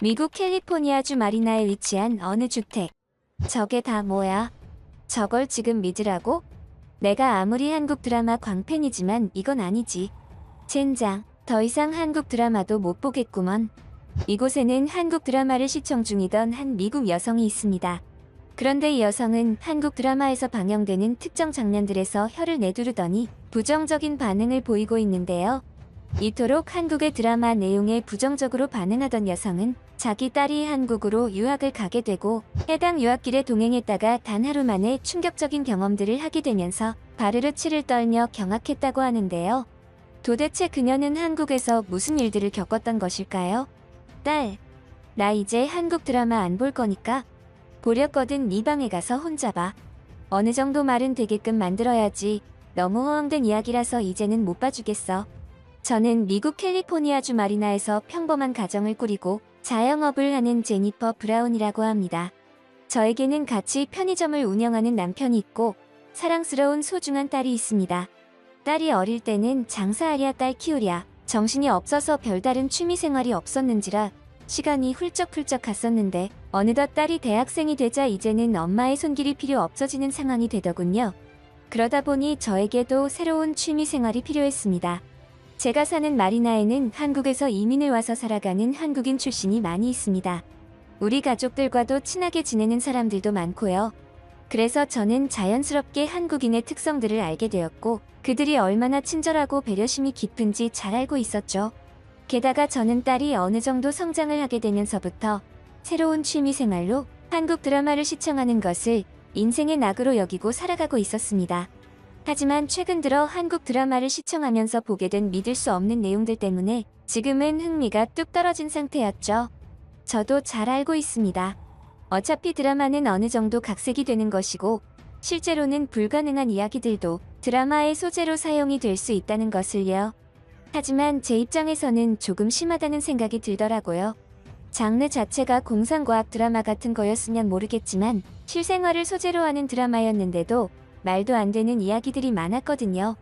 미국 캘리포니아주 마리나에 위치한 어느 주택. 저게 다 뭐야? 저걸 지금 믿으라고? 내가 아무리 한국 드라마 광팬이지만 이건 아니지. 젠장, 더 이상 한국 드라마도 못 보겠구먼. 이곳에는 한국 드라마를 시청 중이던 한 미국 여성이 있습니다. 그런데 이 여성은 한국 드라마에서 방영되는 특정 장면들에서 혀를 내두르더니 부정적인 반응을 보이고 있는데요. 이토록 한국의 드라마 내용에 부정적으로 반응하던 여성은 자기 딸이 한국으로 유학을 가게 되고 해당 유학길에 동행했다가 단 하루 만에 충격적인 경험들을 하게 되면서 바르르치를 떨며 경악했다고 하는데요. 도대체 그녀는 한국에서 무슨 일들을 겪었던 것일까요? 딸, 나 이제 한국 드라마 안 볼 거니까 보렸거든 네 방에 가서 혼자 봐. 어느 정도 말은 되게끔 만들어야지. 너무 허황된 이야기라서 이제는 못 봐주겠어. 저는 미국 캘리포니아주 마리나에서 평범한 가정을 꾸리고 자영업을 하는 제니퍼 브라운이라고 합니다. 저에게는 같이 편의점을 운영하는 남편이 있고 사랑스러운 소중한 딸이 있습니다. 딸이 어릴 때는 장사하랴 딸 키우랴 정신이 없어서 별다른 취미생활이 없었는지라 시간이 훌쩍훌쩍 갔었는데 어느덧 딸이 대학생이 되자 이제는 엄마의 손길이 필요 없어지는 상황이 되더군요. 그러다 보니 저에게도 새로운 취미생활이 필요했습니다. 제가 사는 마리나에는 한국에서 이민을 와서 살아가는 한국인 출신이 많이 있습니다. 우리 가족들과도 친하게 지내는 사람들도 많고요. 그래서 저는 자연스럽게 한국인의 특성들을 알게 되었고 그들이 얼마나 친절하고 배려심이 깊은지 잘 알고 있었죠. 게다가 저는 딸이 어느 정도 성장을 하게 되면서부터 새로운 취미생활로 한국 드라마를 시청하는 것을 인생의 낙으로 여기고 살아가고 있었습니다. 하지만 최근 들어 한국 드라마를 시청하면서 보게 된 믿을 수 없는 내용들 때문에 지금은 흥미가 뚝 떨어진 상태였죠. 저도 잘 알고 있습니다. 어차피 드라마는 어느 정도 각색이 되는 것이고 실제로는 불가능한 이야기들도 드라마의 소재로 사용이 될 수 있다는 것을요. 하지만 제 입장에서는 조금 심하다는 생각이 들더라고요. 장르 자체가 공상과학 드라마 같은 거였으면 모르겠지만 실생활을 소재로 하는 드라마였는데도 말도 안 되는 이야기들이 많았거든요.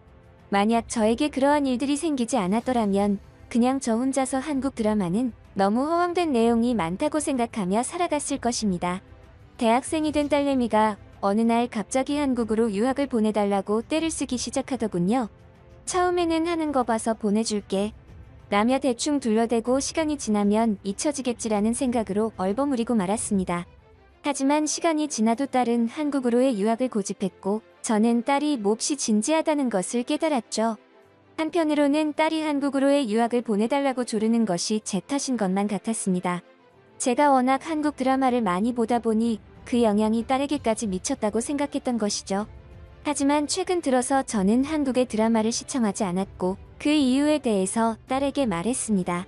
만약 저에게 그러한 일들이 생기지 않았더라면 그냥 저 혼자서 한국 드라마는 너무 허황된 내용이 많다고 생각하며 살아갔을 것입니다. 대학생이 된 딸내미가 어느 날 갑자기 한국으로 유학을 보내달라고 떼를 쓰기 시작하더군요. 처음에는 하는 거 봐서 보내줄게 라며 대충 둘러대고 시간이 지나면 잊혀지겠지라는 생각으로 얼버무리고 말았습니다. 하지만 시간이 지나도 딸은 한국으로의 유학을 고집했고 저는 딸이 몹시 진지하다는 것을 깨달았죠. 한편으로는 딸이 한국으로의 유학을 보내달라고 조르는 것이 제 탓인 것만 같았습니다. 제가 워낙 한국 드라마를 많이 보다 보니 그 영향이 딸에게까지 미쳤다고 생각했던 것이죠. 하지만 최근 들어서 저는 한국의 드라마를 시청하지 않았고 그 이유에 대해서 딸에게 말했습니다.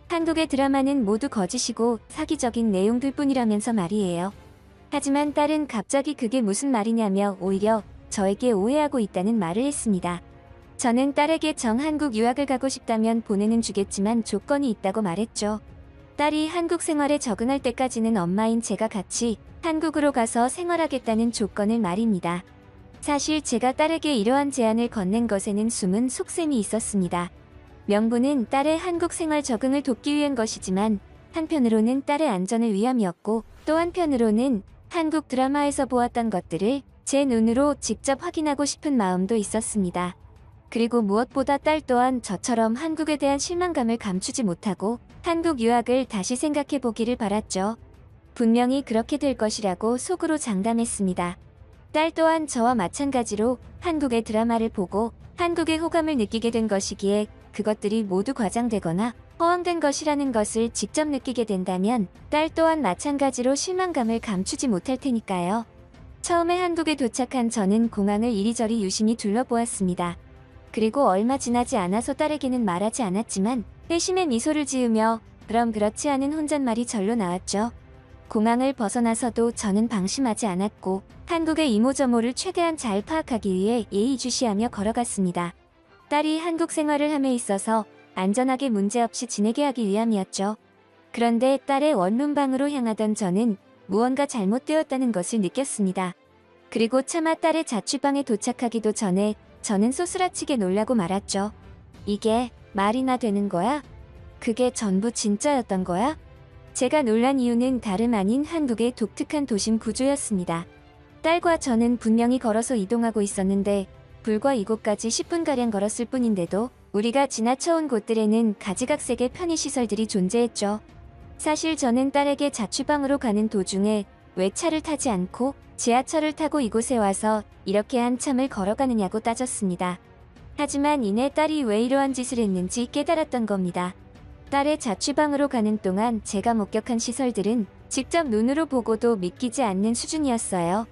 한국의 드라마는 모두 거짓이고 사기적인 내용들 뿐이라면서 말이에요. 하지만 딸은 갑자기 그게 무슨 말이냐며 오히려 저에게 오해하고 있다는 말을 했습니다. 저는 딸에게 한국 유학을 가고 싶다면 보내는 주겠지만 조건이 있다고 말했죠. 딸이 한국 생활에 적응할 때까지는 엄마인 제가 같이 한국으로 가서 생활하겠다는 조건을 말입니다. 사실 제가 딸에게 이러한 제안을 건넨 것에는 숨은 속셈이 있었습니다. 명분은 딸의 한국 생활 적응을 돕기 위한 것이지만 한편으로는 딸의 안전을 위함이었고 또 한편으로는 한국 드라마에서 보았던 것들을 제 눈으로 직접 확인하고 싶은 마음도 있었습니다. 그리고 무엇보다 딸 또한 저처럼 한국에 대한 실망감을 감추지 못하고 한국 유학을 다시 생각해 보기를 바랐죠. 분명히 그렇게 될 것이라고 속으로 장담했습니다. 딸 또한 저와 마찬가지로 한국의 드라마를 보고 한국의 호감을 느끼게 된 것이기에 그것들이 모두 과장되거나 허황된 것이라는 것을 직접 느끼게 된다면 딸 또한 마찬가지로 실망감을 감추지 못할 테니까요. 처음에 한국에 도착한 저는 공항을 이리저리 유심히 둘러보았습니다. 그리고 얼마 지나지 않아서 딸에게는 말하지 않았지만 회심의 미소를 지으며 그럼 그렇지 않은 혼잣말이 절로 나왔죠. 공항을 벗어나서도 저는 방심하지 않았고 한국의 이모저모를 최대한 잘 파악하기 위해 예의주시하며 걸어갔습니다. 딸이 한국 생활을 함에 있어서 안전하게 문제없이 지내게 하기 위함이었죠. 그런데 딸의 원룸방으로 향하던 저는 무언가 잘못되었다는 것을 느꼈습니다. 그리고 차마 딸의 자취방에 도착하기도 전에 저는 소스라치게 놀라고 말았죠. 이게 말이나 되는 거야? 그게 전부 진짜였던 거야? 제가 놀란 이유는 다름 아닌 한국의 독특한 도심 구조였습니다. 딸과 저는 분명히 걸어서 이동하고 있었는데 불과 이곳까지 10분가량 걸었을 뿐인데도 우리가 지나쳐온 곳들에는 가지각색의 편의시설들이 존재했죠. 사실 저는 딸에게 자취방으로 가는 도중에 왜 차를 타지 않고 지하철을 타고 이곳에 와서 이렇게 한참을 걸어가느냐고 따졌습니다. 하지만 이내 딸이 왜 이러한 짓을 했는지 깨달았던 겁니다. 딸의 자취방으로 가는 동안 제가 목격한 시설들은 직접 눈으로 보고도 믿기지 않는 수준이었어요.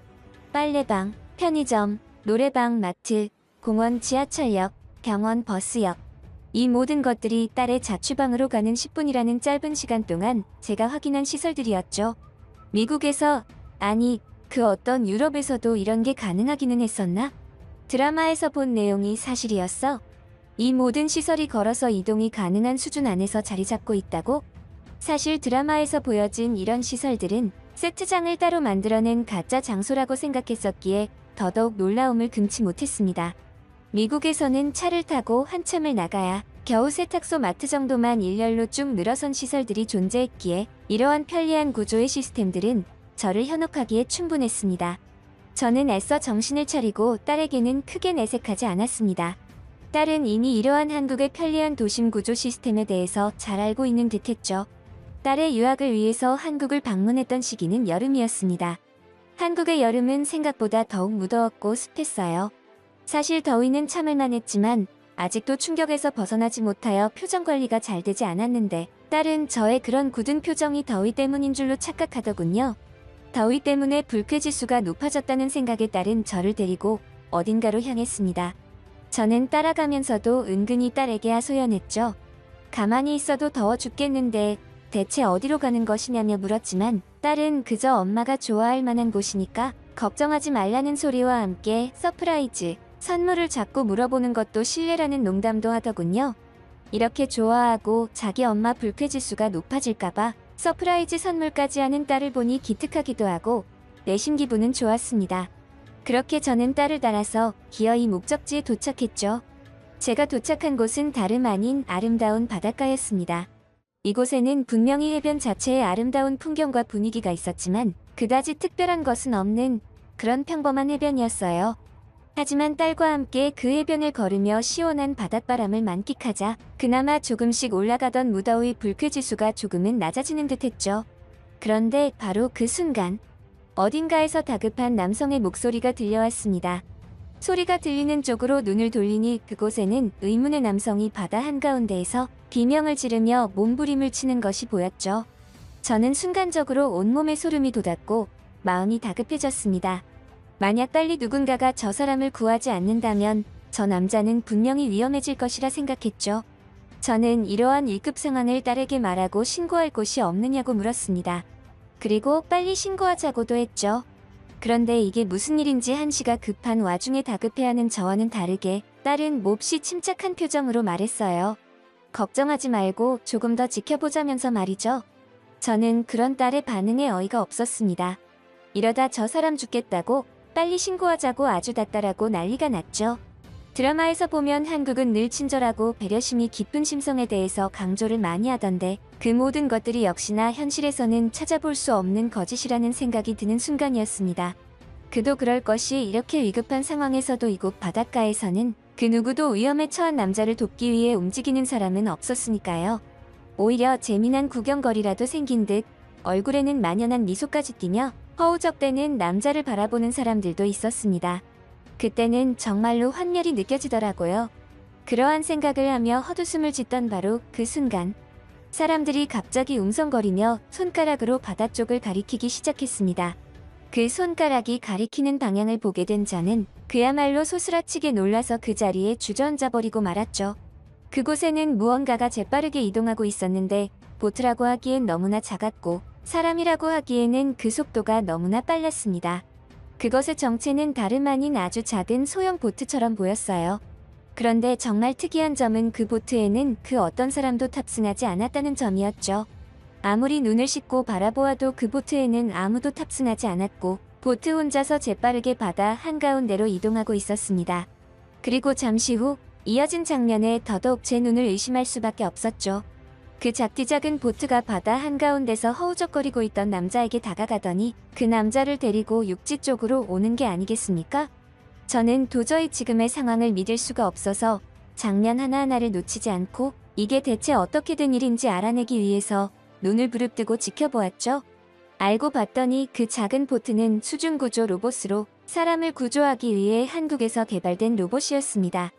빨래방, 편의점, 노래방, 마트, 공원, 지하철역, 병원, 버스역. 이 모든 것들이 딸의 자취방으로 가는 10분이라는 짧은 시간 동안 제가 확인한 시설들이었죠. 미국에서, 아니, 그 어떤 유럽에서도 이런 게 가능하기는 했었나? 드라마에서 본 내용이 사실이었어? 이 모든 시설이 걸어서 이동이 가능한 수준 안에서 자리 잡고 있다고? 사실 드라마에서 보여진 이런 시설들은 세트장을 따로 만들어낸 가짜 장소라고 생각했었기에 더더욱 놀라움을 금치 못했습니다. 미국에서는 차를 타고 한참을 나가야 겨우 세탁소 마트 정도만 일렬로 쭉 늘어선 시설들이 존재했기에 이러한 편리한 구조의 시스템들은 저를 현혹하기에 충분했습니다. 저는 애써 정신을 차리고 딸에게는 크게 내색하지 않았습니다. 딸은 이미 이러한 한국의 편리한 도심 구조 시스템에 대해서 잘 알고 있는 듯했죠. 딸의 유학을 위해서 한국을 방문했던 시기는 여름이었습니다. 한국의 여름은 생각보다 더욱 무더웠고 습했어요. 사실 더위는 참을만 했지만 아직도 충격에서 벗어나지 못하여 표정 관리가 잘 되지 않았는데 딸은 저의 그런 굳은 표정이 더위 때문인 줄로 착각하더군요. 더위 때문에 불쾌지수가 높아졌다는 생각에 딸은 저를 데리고 어딘가로 향했습니다. 저는 따라가면서도 은근히 딸에게 하소연했죠. 가만히 있어도 더워 죽겠는데 대체 어디로 가는 것이냐며 물었지만 딸은 그저 엄마가 좋아할 만한 곳이니까 걱정하지 말라는 소리와 함께 서프라이즈, 선물을 자꾸 물어보는 것도 실례라는 농담도 하더군요. 이렇게 좋아하고 자기 엄마 불쾌지수가 높아질까봐 서프라이즈 선물까지 하는 딸을 보니 기특하기도 하고 내심 기분은 좋았습니다. 그렇게 저는 딸을 따라서 기어이 목적지에 도착했죠. 제가 도착한 곳은 다름 아닌 아름다운 바닷가였습니다. 이곳에는 분명히 해변 자체의 아름다운 풍경과 분위기가 있었지만 그다지 특별한 것은 없는 그런 평범한 해변이었어요. 하지만 딸과 함께 그 해변을 걸으며 시원한 바닷바람을 만끽하자 그나마 조금씩 올라가던 무더위 불쾌지수가 조금은 낮아지는 듯했죠. 그런데 바로 그 순간 어딘가에서 다급한 남성의 목소리가 들려왔습니다. 소리가 들리는 쪽으로 눈을 돌리니 그곳에는 의문의 남성이 바다 한가운데에서 비명을 지르며 몸부림을 치는 것이 보였죠. 저는 순간적으로 온몸에 소름이 돋았고 마음이 다급해졌습니다. 만약 빨리 누군가가 저 사람을 구하지 않는다면 저 남자는 분명히 위험해질 것이라 생각했죠. 저는 이러한 1급 상황을 딸에게 말하고 신고할 곳이 없느냐고 물었습니다. 그리고 빨리 신고하자고도 했죠. 그런데 이게 무슨 일인지 한시가 급한 와중에 다급해하는 저와는 다르게 딸은 몹시 침착한 표정으로 말했어요. 걱정하지 말고 조금 더 지켜보자면서 말이죠. 저는 그런 딸의 반응에 어이가 없었습니다. 이러다 저 사람 죽겠다고 빨리 신고하자고 아주 닥달하고 난리가 났죠. 드라마에서 보면 한국은 늘 친절하고 배려심이 깊은 심성에 대해서 강조를 많이 하던데 그 모든 것들이 역시나 현실에서는 찾아볼 수 없는 거짓이라는 생각이 드는 순간이었습니다. 그도 그럴 것이 이렇게 위급한 상황에서도 이곳 바닷가에서는 그 누구도 위험에 처한 남자를 돕기 위해 움직이는 사람은 없었으니까요. 오히려 재미난 구경거리라도 생긴 듯 얼굴에는 만연한 미소까지 띠며 허우적대는 남자를 바라보는 사람들도 있었습니다. 그때는 정말로 환멸이 느껴지더라고요. 그러한 생각을 하며 헛웃음을 짓던 바로 그 순간 사람들이 갑자기 웅성거리며 손가락으로 바다 쪽을 가리키기 시작했습니다. 그 손가락이 가리키는 방향을 보게 된 저는 그야말로 소스라치게 놀라서 그 자리에 주저앉아버리고 말았죠. 그곳에는 무언가가 재빠르게 이동하고 있었는데 보트라고 하기엔 너무나 작았고 사람이라고 하기에는 그 속도가 너무나 빨랐습니다. 그것의 정체는 다름 아닌 아주 작은 소형 보트처럼 보였어요. 그런데 정말 특이한 점은 그 보트에는 그 어떤 사람도 탑승하지 않았다는 점이었죠. 아무리 눈을 씻고 바라보아도 그 보트에는 아무도 탑승하지 않았고 보트 혼자서 재빠르게 바다 한가운데로 이동하고 있었습니다. 그리고 잠시 후 이어진 장면에 더더욱 제 눈을 의심할 수밖에 없었죠. 그 작디작은 보트가 바다 한가운데서 허우적거리고 있던 남자에게 다가가더니 그 남자를 데리고 육지 쪽으로 오는 게 아니겠습니까? 저는 도저히 지금의 상황을 믿을 수가 없어서 장면 하나하나를 놓치지 않고 이게 대체 어떻게 된 일인지 알아내기 위해서 눈을 부릅뜨고 지켜보았죠. 알고 봤더니 그 작은 보트는 수중구조 로봇으로 사람을 구조하기 위해 한국에서 개발된 로봇이었습니다.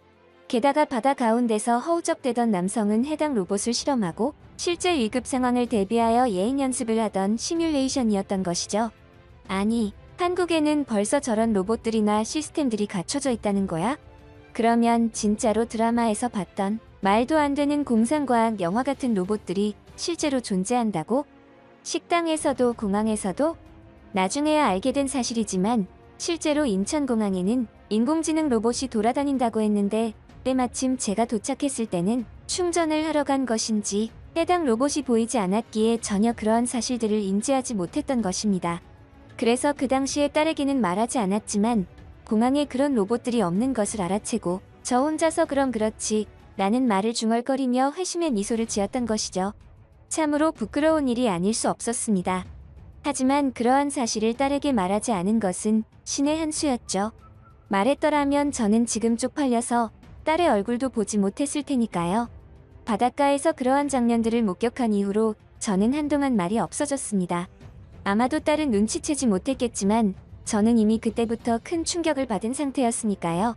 게다가 바다 가운데서 허우적대던 남성은 해당 로봇을 실험하고 실제 위급 상황을 대비하여 예행 연습을 하던 시뮬레이션이었던 것이죠. 아니, 한국에는 벌써 저런 로봇들이나 시스템들이 갖춰져 있다는 거야? 그러면 진짜로 드라마에서 봤던 말도 안 되는 공상과학 영화 같은 로봇들이 실제로 존재한다고? 식당에서도 공항에서도? 나중에야 알게 된 사실이지만 실제로 인천공항에는 인공지능 로봇이 돌아다닌다고 했는데 때마침 제가 도착했을 때는 충전을 하러 간 것인지 해당 로봇이 보이지 않았기에 전혀 그러한 사실들을 인지하지 못했던 것입니다. 그래서 그 당시에 딸에게는 말하지 않았지만 공항에 그런 로봇들이 없는 것을 알아채고 저 혼자서 그럼 그렇지 라는 말을 중얼거리며 회심의 미소를 지었던 것이죠. 참으로 부끄러운 일이 아닐 수 없었습니다. 하지만 그러한 사실을 딸에게 말하지 않은 것은 신의 한 수였죠. 말했더라면 저는 지금 쪽팔려서 딸의 얼굴도 보지 못했을 테니까요. 바닷가에서 그러한 장면들을 목격한 이후로 저는 한동안 말이 없어졌습니다. 아마도 딸은 눈치채지 못했겠지만 저는 이미 그때부터 큰 충격을 받은 상태였으니까요.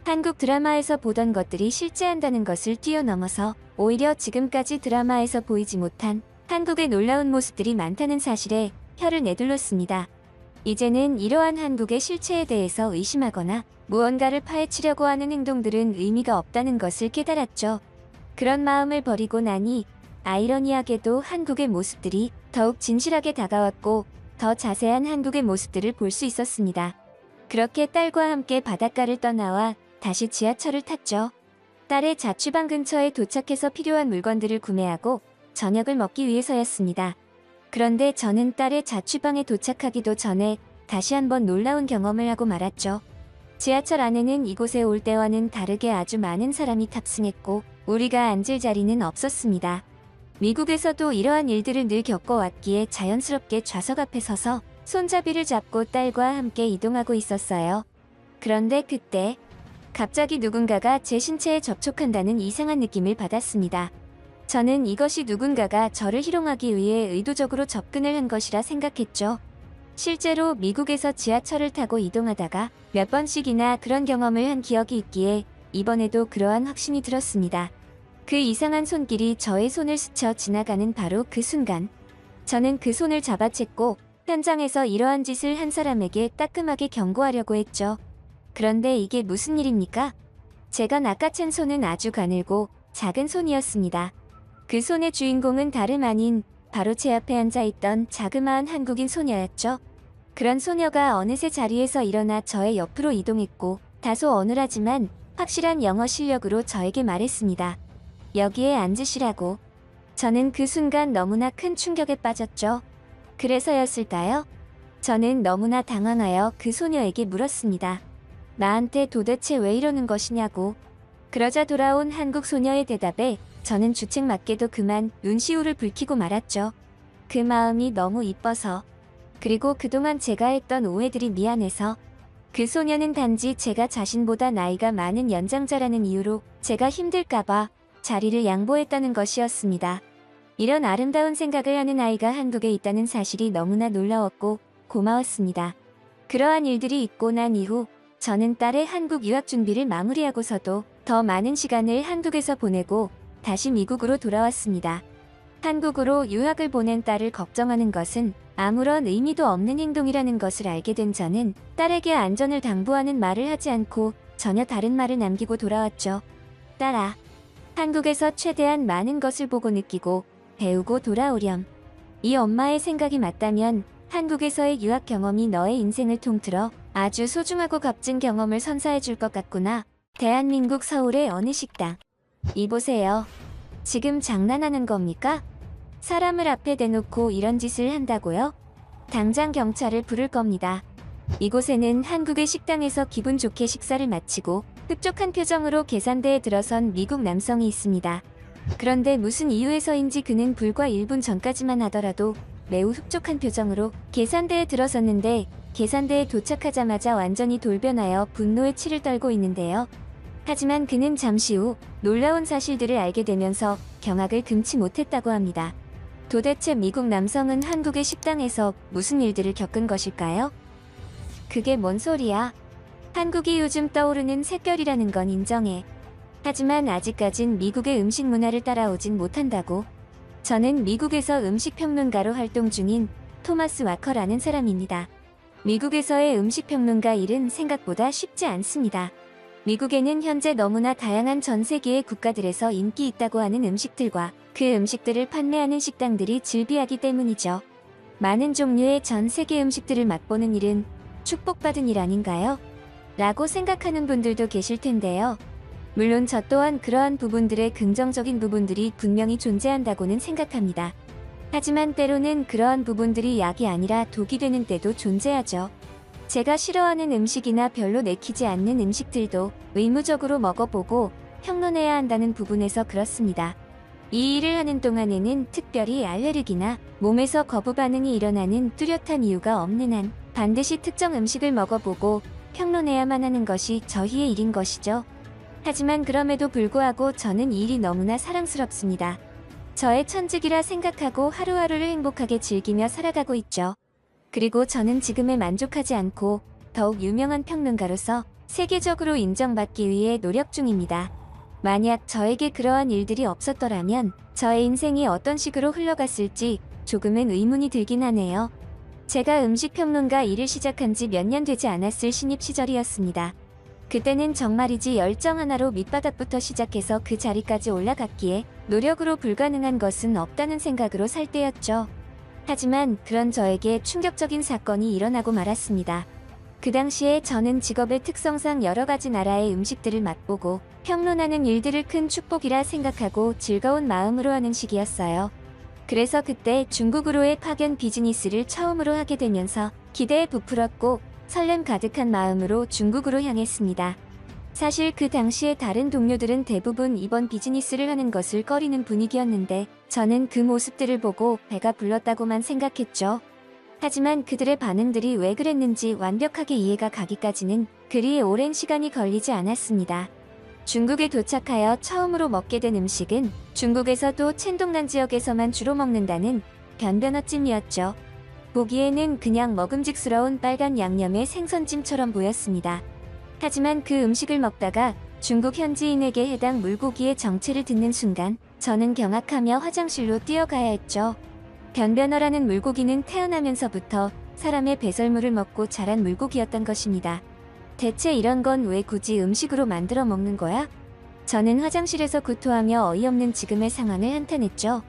한국 드라마에서 보던 것들이 실제한다는 것을 뛰어넘어서 오히려 지금까지 드라마에서 보이지 못한 한국의 놀라운 모습들이 많다는 사실에 혀를 내둘렀습니다. 이제는 이러한 한국의 실체에 대해서 의심하거나 무언가를 파헤치려고 하는 행동들은 의미가 없다는 것을 깨달았죠. 그런 마음을 버리고 나니 아이러니하게도 한국의 모습들이 더욱 진실하게 다가왔고 더 자세한 한국의 모습들을 볼 수 있었습니다. 그렇게 딸과 함께 바닷가를 떠나와 다시 지하철을 탔죠. 딸의 자취방 근처에 도착해서 필요한 물건들을 구매하고 저녁을 먹기 위해서였습니다. 그런데 저는 딸의 자취방에 도착하기도 전에 다시 한번 놀라운 경험을 하고 말았죠. 지하철 안에는 이곳에 올 때와는 다르게 아주 많은 사람이 탑승했고 우리가 앉을 자리는 없었습니다. 미국에서도 이러한 일들을 늘 겪어왔기에 자연스럽게 좌석 앞에 서서 손잡이를 잡고 딸과 함께 이동하고 있었어요. 그런데 그때 갑자기 누군가가 제 신체에 접촉한다는 이상한 느낌을 받았습니다. 저는 이것이 누군가가 저를 희롱하기 위해 의도적으로 접근을 한 것이라 생각했죠. 실제로 미국에서 지하철을 타고 이동하다가 몇 번씩이나 그런 경험을 한 기억이 있기에 이번에도 그러한 확신이 들었습니다. 그 이상한 손길이 저의 손을 스쳐 지나가는 바로 그 순간 저는 그 손을 잡아챘고 현장에서 이러한 짓을 한 사람에게 따끔하게 경고하려고 했죠. 그런데 이게 무슨 일입니까? 제가 낚아챈 손은 아주 가늘고 작은 손이었습니다. 그 손의 주인공은 다름 아닌 바로 제 앞에 앉아있던 자그마한 한국인 소녀였죠. 그런 소녀가 어느새 자리에서 일어나 저의 옆으로 이동했고 다소 어눌하지만 확실한 영어 실력으로 저에게 말했습니다. 여기에 앉으시라고. 저는 그 순간 너무나 큰 충격에 빠졌죠. 그래서였을까요? 저는 너무나 당황하여 그 소녀에게 물었습니다. 나한테 도대체 왜 이러는 것이냐고. 그러자 돌아온 한국 소녀의 대답에 저는 주책맞게도 그만 눈시울을 붉히고 말았죠. 그 마음이 너무 이뻐서. 그리고 그동안 제가 했던 오해들이 미안해서. 그 소녀는 단지 제가 자신보다 나이가 많은 연장자라는 이유로 제가 힘들까봐 자리를 양보했다는 것이었습니다. 이런 아름다운 생각을 하는 아이가 한국에 있다는 사실이 너무나 놀라웠고 고마웠습니다. 그러한 일들이 있고 난 이후 저는 딸의 한국 유학 준비를 마무리하고서도 더 많은 시간을 한국에서 보내고 다시 미국으로 돌아왔습니다. 한국으로 유학을 보낸 딸을 걱정하는 것은 아무런 의미도 없는 행동이라는 것을 알게 된 저는 딸에게 안전을 당부하는 말을 하지 않고 전혀 다른 말을 남기고 돌아왔죠. 딸아, 한국에서 최대한 많은 것을 보고 느끼고 배우고 돌아오렴. 이 엄마의 생각이 맞다면 한국에서의 유학 경험이 너의 인생을 통틀어 아주 소중하고 값진 경험을 선사해 줄 것 같구나. 대한민국 서울의 어느 식당. 이보세요. 지금 장난하는 겁니까? 사람을 앞에 대놓고 이런 짓을 한다고요? 당장 경찰을 부를 겁니다. 이곳에는 한국의 식당에서 기분 좋게 식사를 마치고 흡족한 표정으로 계산대에 들어선 미국 남성이 있습니다. 그런데 무슨 이유에서인지 그는 불과 1분 전까지만 하더라도 매우 흡족한 표정으로 계산대에 들어섰는데 계산대에 도착하자마자 완전히 돌변하여 분노의 치를 떨고 있는데요. 하지만 그는 잠시 후 놀라운 사실들을 알게 되면서 경악을 금치 못했다고 합니다. 도대체 미국 남성은 한국의 식당에서 무슨 일들을 겪은 것일까요? 그게 뭔 소리야? 한국이 요즘 떠오르는 샛별이라는 건 인정해. 하지만 아직까진 미국의 음식 문화를 따라오진 못한다고. 저는 미국에서 음식평론가로 활동 중인 토마스 와커라는 사람입니다. 미국에서의 음식평론가 일은 생각보다 쉽지 않습니다. 미국에는 현재 너무나 다양한 전 세계의 국가들에서 인기 있다고 하는 음식들과 그 음식들을 판매하는 식당들이 즐비하기 때문이죠. 많은 종류의 전 세계 음식들을 맛보는 일은 축복받은 일 아닌가요? 라고 생각하는 분들도 계실 텐데요. 물론 저 또한 그러한 부분들의 긍정적인 부분들이 분명히 존재한다고는 생각합니다. 하지만 때로는 그러한 부분들이 약이 아니라 독이 되는 때도 존재하죠. 제가 싫어하는 음식이나 별로 내키지 않는 음식들도 의무적으로 먹어보고 평론해야 한다는 부분에서 그렇습니다. 이 일을 하는 동안에는 특별히 알레르기나 몸에서 거부 반응이 일어나는 뚜렷한 이유가 없는 한 반드시 특정 음식을 먹어보고 평론해야만 하는 것이 저희의 일인 것이죠. 하지만 그럼에도 불구하고 저는 이 일이 너무나 사랑스럽습니다. 저의 천직이라 생각하고 하루하루를 행복하게 즐기며 살아가고 있죠. 그리고 저는 지금에 만족하지 않고 더욱 유명한 평론가로서 세계적으로 인정받기 위해 노력 중입니다. 만약 저에게 그러한 일들이 없었더라면 저의 인생이 어떤 식으로 흘러갔을지 조금은 의문이 들긴 하네요. 제가 음식평론가 일을 시작한 지 몇 년 되지 않았을 신입 시절이었습니다. 그때는 정말이지 열정 하나로 밑바닥부터 시작해서 그 자리까지 올라갔기에 노력으로 불가능한 것은 없다는 생각으로 살 때였죠. 하지만 그런 저에게 충격적인 사건이 일어나고 말았습니다. 그 당시에 저는 직업의 특성상 여러 가지 나라의 음식들을 맛보고 평론하는 일들을 큰 축복이라 생각하고 즐거운 마음으로 하는 시기였어요. 그래서 그때 중국으로의 파견 비즈니스를 처음으로 하게 되면서 기대에 부풀었고 설렘 가득한 마음으로 중국으로 향했습니다. 사실 그 당시에 다른 동료들은 대부분 이번 비즈니스를 하는 것을 꺼리는 분위기였는데 저는 그 모습들을 보고 배가 불렀다고만 생각했죠. 하지만 그들의 반응들이 왜 그랬는지 완벽하게 이해가 가기까지는 그리 오랜 시간이 걸리지 않았습니다. 중국에 도착하여 처음으로 먹게 된 음식은 중국에서도 챈동난 지역에서만 주로 먹는다는 변변어찜이었죠. 보기에는 그냥 먹음직스러운 빨간 양념의 생선찜처럼 보였습니다. 하지만 그 음식을 먹다가 중국 현지인에게 해당 물고기의 정체를 듣는 순간 저는 경악하며 화장실로 뛰어가야 했죠. 변변어라는 물고기는 태어나면서부터 사람의 배설물을 먹고 자란 물고기였던 것입니다. 대체 이런 건 왜 굳이 음식으로 만들어 먹는 거야? 저는 화장실에서 구토하며 어이없는 지금의 상황을 한탄했죠.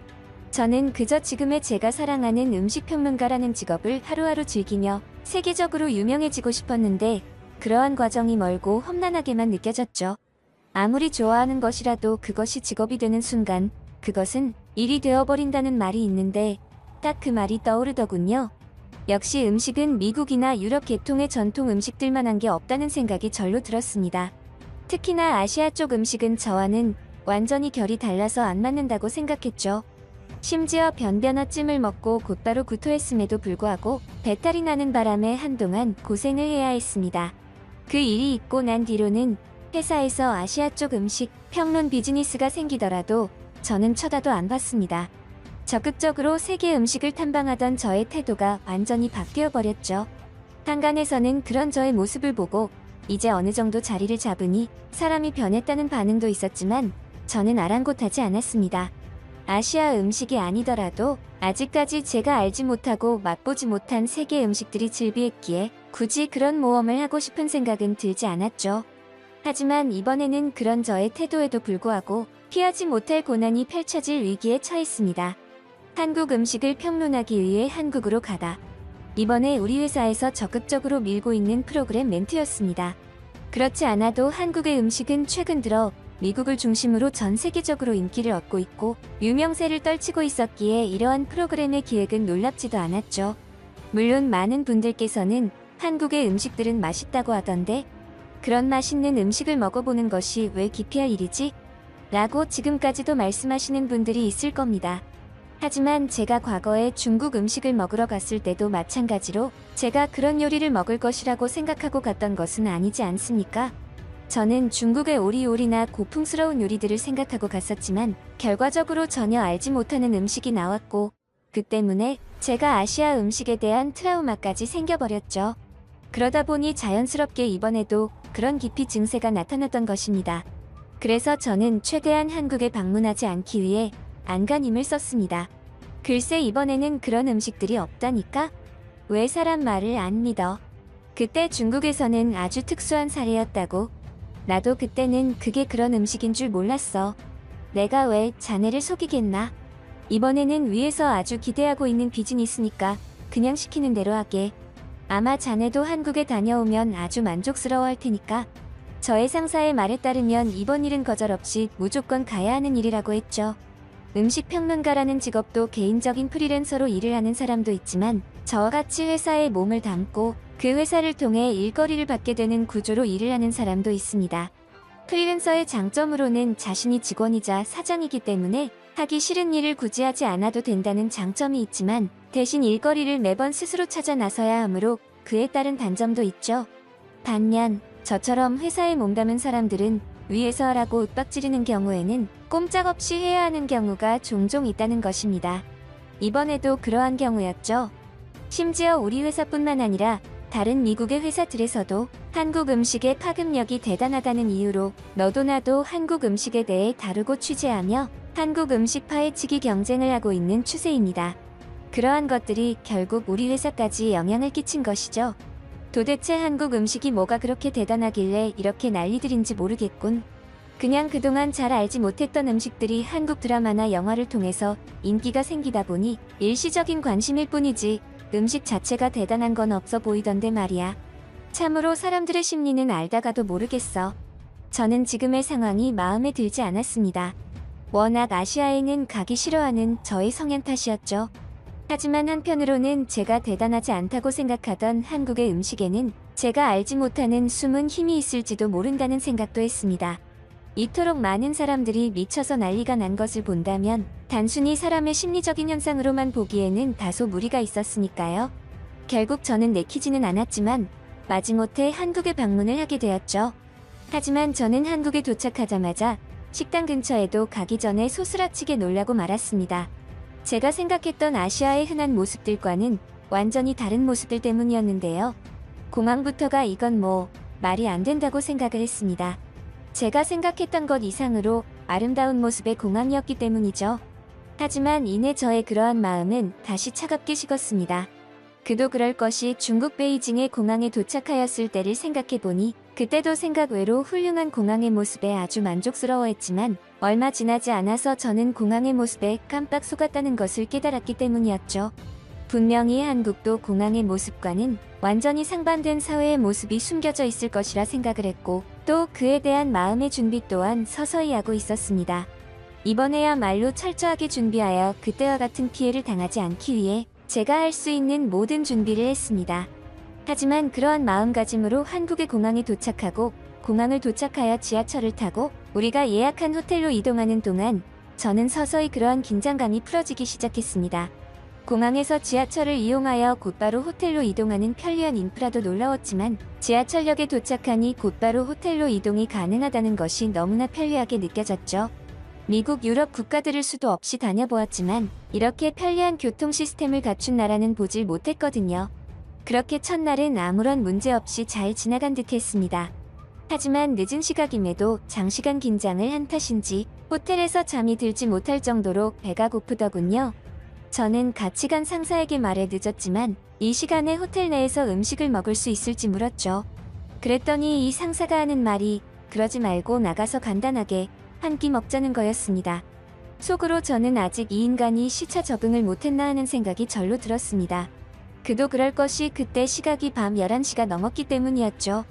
저는 그저 지금의 제가 사랑하는 음식평론가라는 직업을 하루하루 즐기며 세계적으로 유명해지고 싶었는데 그러한 과정이 멀고 험난하게만 느껴졌죠. 아무리 좋아하는 것이라도 그것이 직업이 되는 순간 그것은 일이 되어버린다는 말이 있는데 딱 그 말이 떠오르더군요. 역시 음식은 미국이나 유럽 계통의 전통 음식들만한 게 없다는 생각이 절로 들었습니다. 특히나 아시아 쪽 음식은 저와는 완전히 결이 달라서 안 맞는다고 생각했죠. 심지어 변변어찜을 먹고 곧바로 구토했음에도 불구하고 배탈이 나는 바람에 한동안 고생을 해야 했습니다. 그 일이 있고 난 뒤로는 회사에서 아시아 쪽 음식 평론 비즈니스가 생기더라도 저는 쳐다도 안 봤습니다. 적극적으로 세계 음식을 탐방하던 저의 태도가 완전히 바뀌어 버렸죠. 한간에서는 그런 저의 모습을 보고 이제 어느 정도 자리를 잡으니 사람이 변했다는 반응도 있었지만 저는 아랑곳하지 않았습니다. 아시아 음식이 아니더라도 아직까지 제가 알지 못하고 맛보지 못한 세계 음식들이 즐비했기에 굳이 그런 모험을 하고 싶은 생각은 들지 않았죠. 하지만 이번에는 그런 저의 태도에도 불구하고 피하지 못할 고난이 펼쳐질 위기에 처했습니다. 한국 음식을 평론하기 위해 한국으로 가다. 이번에 우리 회사에서 적극적으로 밀고 있는 프로그램 멘트였습니다. 그렇지 않아도 한국의 음식은 최근 들어 미국을 중심으로 전 세계적으로 인기를 얻고 있고 유명세를 떨치고 있었기에 이러한 프로그램의 기획은 놀랍지도 않았죠. 물론 많은 분들께서는 한국의 음식들은 맛있다고 하던데 그런 맛있는 음식을 먹어보는 것이 왜 기피할 일이지? 라고 지금까지도 말씀하시는 분들이 있을 겁니다. 하지만 제가 과거에 중국 음식을 먹으러 갔을 때도 마찬가지로 제가 그런 요리를 먹을 것이라고 생각하고 갔던 것은 아니지 않습니까? 저는 중국의 오리오리나 고풍스러운 요리들을 생각하고 갔었지만 결과적으로 전혀 알지 못하는 음식이 나왔고 그 때문에 제가 아시아 음식에 대한 트라우마까지 생겨버렸죠. 그러다 보니 자연스럽게 이번에도 그런 기피 증세가 나타났던 것입니다. 그래서 저는 최대한 한국에 방문하지 않기 위해 안간힘을 썼습니다. 글쎄 이번에는 그런 음식들이 없다니까? 왜 사람 말을 안 믿어? 그때 중국에서는 아주 특수한 사례였다고. 나도 그때는 그게 그런 음식인 줄 몰랐어. 내가 왜 자네를 속이겠나? 이번에는 위에서 아주 기대하고 있는 비즈니스니까 그냥 시키는 대로 하게. 아마 자네도 한국에 다녀오면 아주 만족스러워 할 테니까. 저의 상사의 말에 따르면 이번 일은 거절없이 무조건 가야 하는 일이라고 했죠. 음식 평론가라는 직업도 개인적인 프리랜서로 일을 하는 사람도 있지만 저와 같이 회사에 몸을 담고 그 회사를 통해 일거리를 받게 되는 구조로 일을 하는 사람도 있습니다. 프리랜서의 장점으로는 자신이 직원이자 사장이기 때문에 하기 싫은 일을 굳이 하지 않아도 된다는 장점이 있지만 대신 일거리를 매번 스스로 찾아 나서야 하므로 그에 따른 단점도 있죠. 반면 저처럼 회사에 몸담은 사람들은 위에서 하라고 윽박지르는 경우에는 꼼짝없이 해야 하는 경우가 종종 있다는 것입니다. 이번에도 그러한 경우였죠. 심지어 우리 회사뿐만 아니라 다른 미국의 회사들에서도 한국 음식의 파급력이 대단하다는 이유로 너도 나도 한국 음식에 대해 다루고 취재하며 한국 음식 파헤치기 경쟁을 하고 있는 추세입니다. 그러한 것들이 결국 우리 회사까지 영향을 끼친 것이죠. 도대체 한국 음식이 뭐가 그렇게 대단하길래 이렇게 난리들인지 모르겠군. 그냥 그동안 잘 알지 못했던 음식들이 한국 드라마나 영화를 통해서 인기가 생기다 보니 일시적인 관심일 뿐이지 음식 자체가 대단한 건 없어 보이던데 말이야. 참으로 사람들의 심리는 알다가도 모르겠어. 저는 지금의 상황이 마음에 들지 않았습니다. 워낙 아시아에는 가기 싫어하는 저의 성향 탓이었죠. 하지만 한편으로는 제가 대단하지 않다고 생각하던 한국의 음식에는 제가 알지 못하는 숨은 힘이 있을지도 모른다는 생각도 했습니다. 이토록 많은 사람들이 미쳐서 난리가 난 것을 본다면 단순히 사람의 심리적인 현상으로만 보기에는 다소 무리가 있었으니까요. 결국 저는 내키지는 않았지만 마지못해 한국에 방문을 하게 되었죠. 하지만 저는 한국에 도착하자마자 식당 근처에도 가기 전에 소스라치게 놀라고 말았습니다. 제가 생각했던 아시아의 흔한 모습들과는 완전히 다른 모습들 때문이었는데요. 공항부터가 이건 뭐 말이 안 된다고 생각을 했습니다. 제가 생각했던 것 이상으로 아름다운 모습의 공항이었기 때문이죠. 하지만 이내 저의 그러한 마음은 다시 차갑게 식었습니다. 그도 그럴 것이 중국 베이징의 공항에 도착하였을 때를 생각해보니 그때도 생각 외로 훌륭한 공항의 모습에 아주 만족스러워했지만 얼마 지나지 않아서 저는 공항의 모습에 깜빡 속았다는 것을 깨달았기 때문이었죠. 분명히 한국도 공항의 모습과는 완전히 상반된 사회의 모습이 숨겨져 있을 것이라 생각을 했고 또 그에 대한 마음의 준비 또한 서서히 하고 있었습니다. 이번에야말로 철저하게 준비하여 그때와 같은 피해를 당하지 않기 위해 제가 할 수 있는 모든 준비를 했습니다. 하지만 그러한 마음가짐으로 한국의 공항에 도착하고 공항을 도착하여 지하철을 타고 우리가 예약한 호텔로 이동하는 동안 저는 서서히 그러한 긴장감이 풀어지기 시작했습니다. 공항에서 지하철을 이용하여 곧바로 호텔로 이동하는 편리한 인프라도 놀라웠지만 지하철역에 도착하니 곧바로 호텔로 이동이 가능하다는 것이 너무나 편리하게 느껴졌죠. 미국, 유럽 국가들을 수도 없이 다녀보았지만 이렇게 편리한 교통 시스템을 갖춘 나라는 보질 못했거든요. 그렇게 첫날은 아무런 문제 없이 잘 지나간 듯 했습니다. 하지만 늦은 시각임에도 장시간 긴장을 한 탓인지 호텔에서 잠이 들지 못할 정도로 배가 고프더군요. 저는 같이 간 상사에게 말해 늦었지만 이 시간에 호텔 내에서 음식을 먹을 수 있을지 물었죠. 그랬더니 이 상사가 하는 말이 그러지 말고 나가서 간단하게 한 끼 먹자는 거였습니다. 속으로 저는 아직 이 인간이 시차 적응을 못했나 하는 생각이 절로 들었습니다. 그도 그럴 것이 그때 시각이 밤 11시가 넘었기 때문이었죠.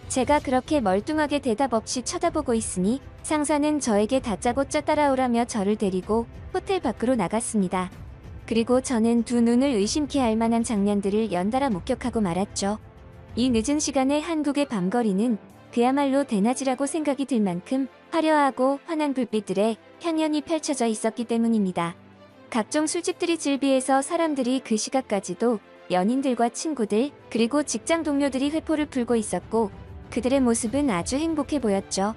제가 그렇게 멀뚱하게 대답 없이 쳐다보고 있으니 상사는 저에게 다짜고짜 따라오라며 저를 데리고 호텔 밖으로 나갔습니다. 그리고 저는 두 눈을 의심케 할 만한 장면들을 연달아 목격하고 말았죠. 이 늦은 시간에 한국의 밤거리는 그야말로 대낮이라고 생각이 들 만큼 화려하고 환한 불빛들에 향연이 펼쳐져 있었기 때문입니다. 각종 술집들이 즐비해서 사람들이 그 시각까지도 연인들과 친구들 그리고 직장 동료들이 회포를 풀고 있었고 그들의 모습은 아주 행복해 보였죠.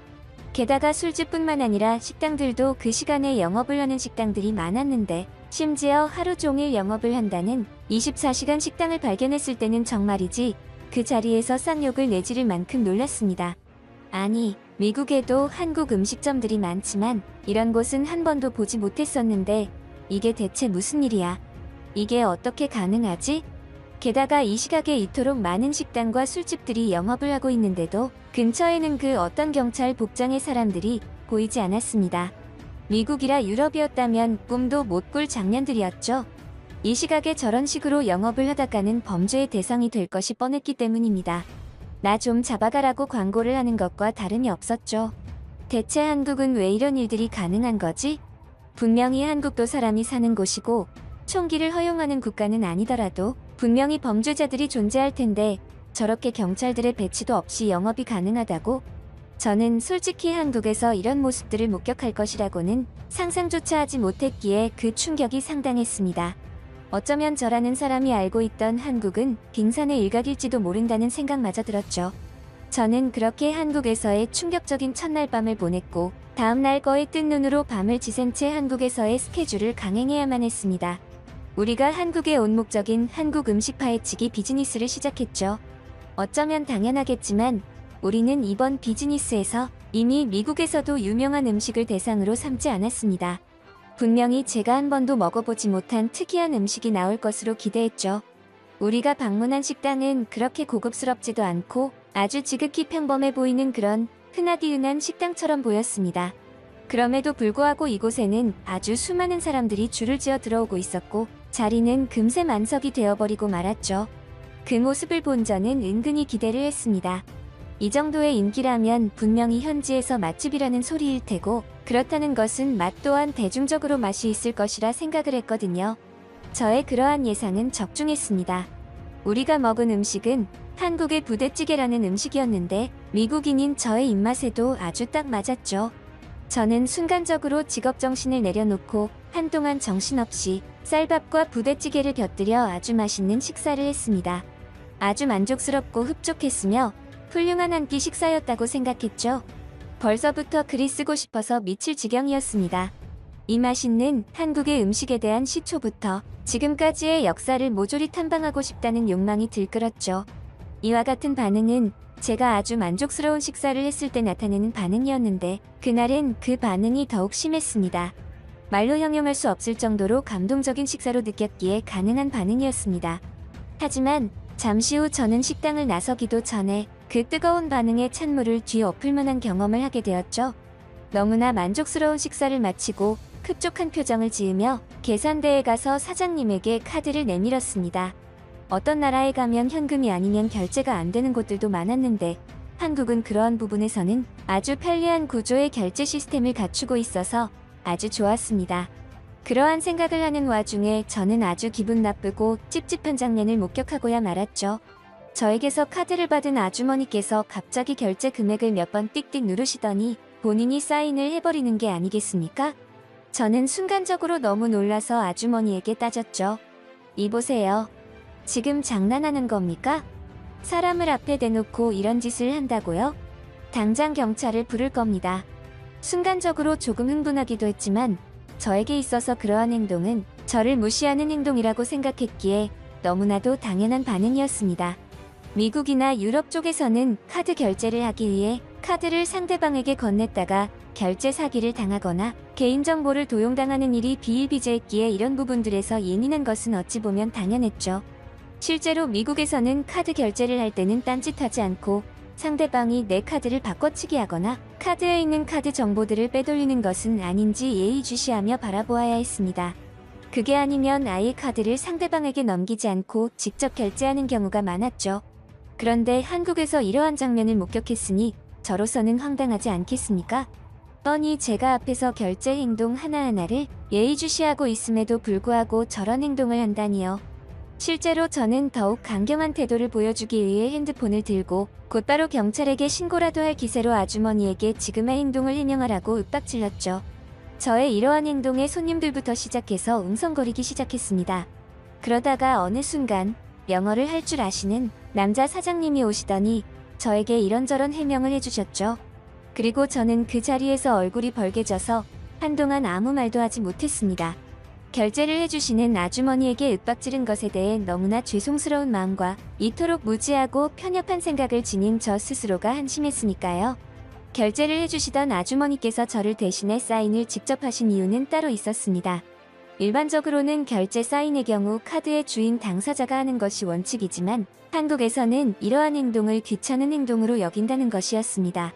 게다가 술집뿐만 아니라 식당들도 그 시간에 영업을 하는 식당들이 많았는데 심지어 하루 종일 영업을 한다는 24시간 식당을 발견했을 때는 정말이지 그 자리에서 쌍욕을 내지를 만큼 놀랐습니다. 아니, 미국에도 한국 음식점들이 많지만 이런 곳은 한 번도 보지 못했었는데 이게 대체 무슨 일이야? 이게 어떻게 가능하지? 게다가 이 시각에 이토록 많은 식당과 술집들이 영업을 하고 있는데도 근처에는 그 어떤 경찰 복장의 사람들이 보이지 않았습니다. 미국이라 유럽이었다면 꿈도 못 꿀 장면들이었죠. 이 시각에 저런 식으로 영업을 하다가는 범죄의 대상이 될 것이 뻔했기 때문입니다. 나 좀 잡아가라고 광고를 하는 것과 다름이 없었죠. 대체 한국은 왜 이런 일들이 가능한 거지? 분명히 한국도 사람이 사는 곳이고 총기를 허용하는 국가는 아니더라도 분명히 범죄자들이 존재할 텐데 저렇게 경찰들의 배치도 없이 영업이 가능하다고? 저는 솔직히 한국에서 이런 모습들을 목격할 것이라고는 상상조차 하지 못했기에 그 충격이 상당했습니다. 어쩌면 저라는 사람이 알고 있던 한국은 빙산의 일각일지도 모른다는 생각마저 들었죠. 저는 그렇게 한국에서의 충격적인 첫날 밤을 보냈고 다음날 거의 뜬 눈으로 밤을 지샌 채 한국에서의 스케줄을 강행해야만 했습니다. 우리가 한국에 온 목적인 한국 음식 파헤치기 비즈니스를 시작했죠. 어쩌면 당연하겠지만 우리는 이번 비즈니스에서 이미 미국에서도 유명한 음식을 대상으로 삼지 않았습니다. 분명히 제가 한 번도 먹어보지 못한 특이한 음식이 나올 것으로 기대했죠. 우리가 방문한 식당은 그렇게 고급스럽지도 않고 아주 지극히 평범해 보이는 그런 흔하디 흔한 식당처럼 보였습니다. 그럼에도 불구하고 이곳에는 아주 수많은 사람들이 줄을 지어 들어오고 있었고 자리는 금세 만석이 되어버리고 말았죠. 그 모습을 본 저는 은근히 기대를 했습니다. 이 정도의 인기라면 분명히 현지에서 맛집이라는 소리일 테고 그렇다는 것은 맛 또한 대중적으로 맛이 있을 것이라 생각을 했거든요. 저의 그러한 예상은 적중했습니다. 우리가 먹은 음식은 한국의 부대찌개라는 음식이었는데 미국인인 저의 입맛에도 아주 딱 맞았죠. 저는 순간적으로 직업정신을 내려놓고 한동안 정신없이 쌀밥과 부대찌개를 곁들여 아주 맛있는 식사를 했습니다. 아주 만족스럽고 흡족했으며 훌륭한 한 끼 식사였다고 생각했죠. 벌써부터 글이 쓰고 싶어서 미칠 지경이었습니다. 이 맛있는 한국의 음식에 대한 시초부터 지금까지의 역사를 모조리 탐방하고 싶다는 욕망이 들끓었죠. 이와 같은 반응은 제가 아주 만족스러운 식사를 했을 때 나타내는 반응이었는데 그날은 그 반응이 더욱 심했습니다. 말로 형용할 수 없을 정도로 감동적인 식사로 느꼈기에 가능한 반응이었습니다. 하지만 잠시 후 저는 식당을 나서기도 전에 그 뜨거운 반응에 찬물을 뒤엎을 만한 경험을 하게 되었죠. 너무나 만족스러운 식사를 마치고 흡족한 표정을 지으며 계산대에 가서 사장님에게 카드를 내밀었습니다. 어떤 나라에 가면 현금이 아니면 결제가 안 되는 곳들도 많았는데 한국은 그러한 부분에서는 아주 편리한 구조의 결제 시스템을 갖추고 있어서 아주 좋았습니다. 그러한 생각을 하는 와중에 저는 아주 기분 나쁘고 찝찝한 장면을 목격하고야 말았죠. 저에게서 카드를 받은 아주머니께서 갑자기 결제 금액을 몇 번 띡띡 누르시더니 본인이 사인을 해버리는 게 아니겠습니까? 저는 순간적으로 너무 놀라서 아주머니에게 따졌죠. 이보세요. 지금 장난하는 겁니까? 사람을 앞에 대놓고 이런 짓을 한다고요? 당장 경찰을 부를 겁니다. 순간적으로 조금 흥분하기도 했지만 저에게 있어서 그러한 행동은 저를 무시하는 행동이라고 생각했기에 너무나도 당연한 반응이었습니다. 미국이나 유럽 쪽에서는 카드 결제를 하기 위해 카드를 상대방에게 건넸다가 결제 사기를 당하거나 개인정보를 도용당하는 일이 비일비재했기에 이런 부분들에서 예민한 것은 어찌 보면 당연했죠. 실제로 미국에서는 카드 결제를 할 때는 딴짓하지 않고 상대방이 내 카드를 바꿔치기 하거나 카드에 있는 카드 정보들을 빼돌리는 것은 아닌지 예의주시하며 바라보아야 했습니다. 그게 아니면 아예 카드를 상대방에게 넘기지 않고 직접 결제하는 경우가 많았죠. 그런데 한국에서 이러한 장면을 목격했으니 저로서는 황당하지 않겠습니까? 뻔히 제가 앞에서 결제 행동 하나하나를 예의주시하고 있음에도 불구하고 저런 행동을 한다니요. 실제로 저는 더욱 강경한 태도를 보여주기 위해 핸드폰을 들고 곧바로 경찰에게 신고라도 할 기세로 아주머니에게 지금의 행동을 해명하라고 윽박질렀죠. 저의 이러한 행동에 손님들부터 시작해서 웅성거리기 시작했습니다. 그러다가 어느 순간 영어를 할 줄 아시는 남자 사장님이 오시더니 저에게 이런저런 해명을 해주셨죠. 그리고 저는 그 자리에서 얼굴이 벌개져서 한동안 아무 말도 하지 못했습니다. 결제를 해주시는 아주머니에게 윽박지른 것에 대해 너무나 죄송스러운 마음과 이토록 무지하고 편협한 생각을 지닌 저 스스로가 한심했으니까요. 결제를 해주시던 아주머니께서 저를 대신해 사인을 직접 하신 이유는 따로 있었습니다. 일반적으로는 결제 사인의 경우 카드의 주인 당사자가 하는 것이 원칙이지만 한국에서는 이러한 행동을 귀찮은 행동으로 여긴다는 것이었습니다.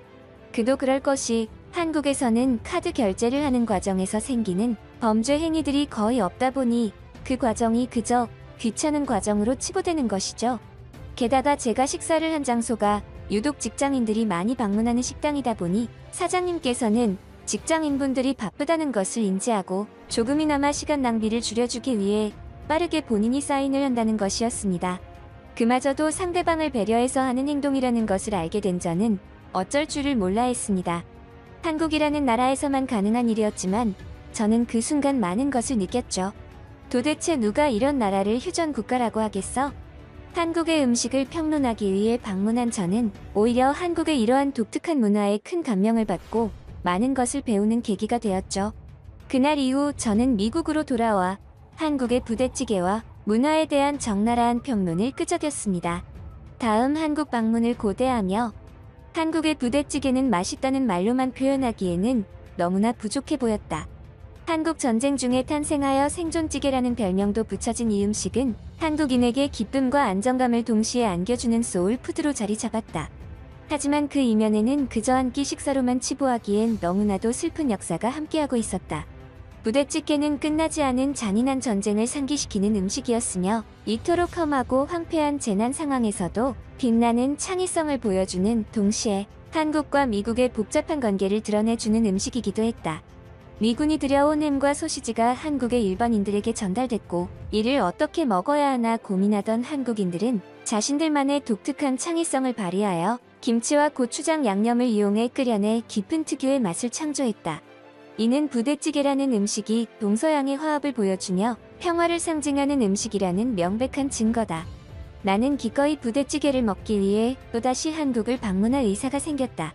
그도 그럴 것이 한국에서는 카드 결제를 하는 과정에서 생기는 범죄 행위들이 거의 없다 보니 그 과정이 그저 귀찮은 과정으로 치부되는 것이죠. 게다가 제가 식사를 한 장소가 유독 직장인들이 많이 방문하는 식당이다 보니 사장님께서는 직장인분들이 바쁘다는 것을 인지하고 조금이나마 시간 낭비를 줄여주기 위해 빠르게 본인이 사인을 한다는 것이었습니다. 그마저도 상대방을 배려해서 하는 행동이라는 것을 알게 된 저는 어쩔 줄을 몰라 했습니다. 한국이라는 나라에서만 가능한 일이었지만 저는 그 순간 많은 것을 느꼈죠. 도대체 누가 이런 나라를 휴전 국가라고 하겠어? 한국의 음식을 평론하기 위해 방문한 저는 오히려 한국의 이러한 독특한 문화에 큰 감명을 받고 많은 것을 배우는 계기가 되었죠. 그날 이후 저는 미국으로 돌아와 한국의 부대찌개와 문화에 대한 적나라한 평론을 끄적였습니다. 다음 한국 방문을 고대하며 한국의 부대찌개는 맛있다는 말로만 표현하기에는 너무나 부족해 보였다. 한국 전쟁 중에 탄생하여 생존찌개라는 별명도 붙여진 이 음식은 한국인에게 기쁨과 안정감을 동시에 안겨주는 소울푸드로 자리 잡았다. 하지만 그 이면에는 그저 한 끼 식사로만 치부하기엔 너무나도 슬픈 역사가 함께하고 있었다. 부대찌개는 끝나지 않은 잔인한 전쟁을 상기시키는 음식이었으며 이토록 험하고 황폐한 재난 상황에서도 빛나는 창의성을 보여주는 동시에 한국과 미국의 복잡한 관계를 드러내주는 음식이기도 했다. 미군이 들여온 햄과 소시지가 한국의 일반인들에게 전달됐고 이를 어떻게 먹어야 하나 고민하던 한국인들은 자신들만의 독특한 창의성을 발휘하여 김치와 고추장 양념을 이용해 끓여내 깊은 특유의 맛을 창조했다. 이는 부대찌개라는 음식이 동서양의 화합을 보여주며 평화를 상징하는 음식이라는 명백한 증거다. 나는 기꺼이 부대찌개를 먹기 위해 또다시 한국을 방문할 의사가 생겼다.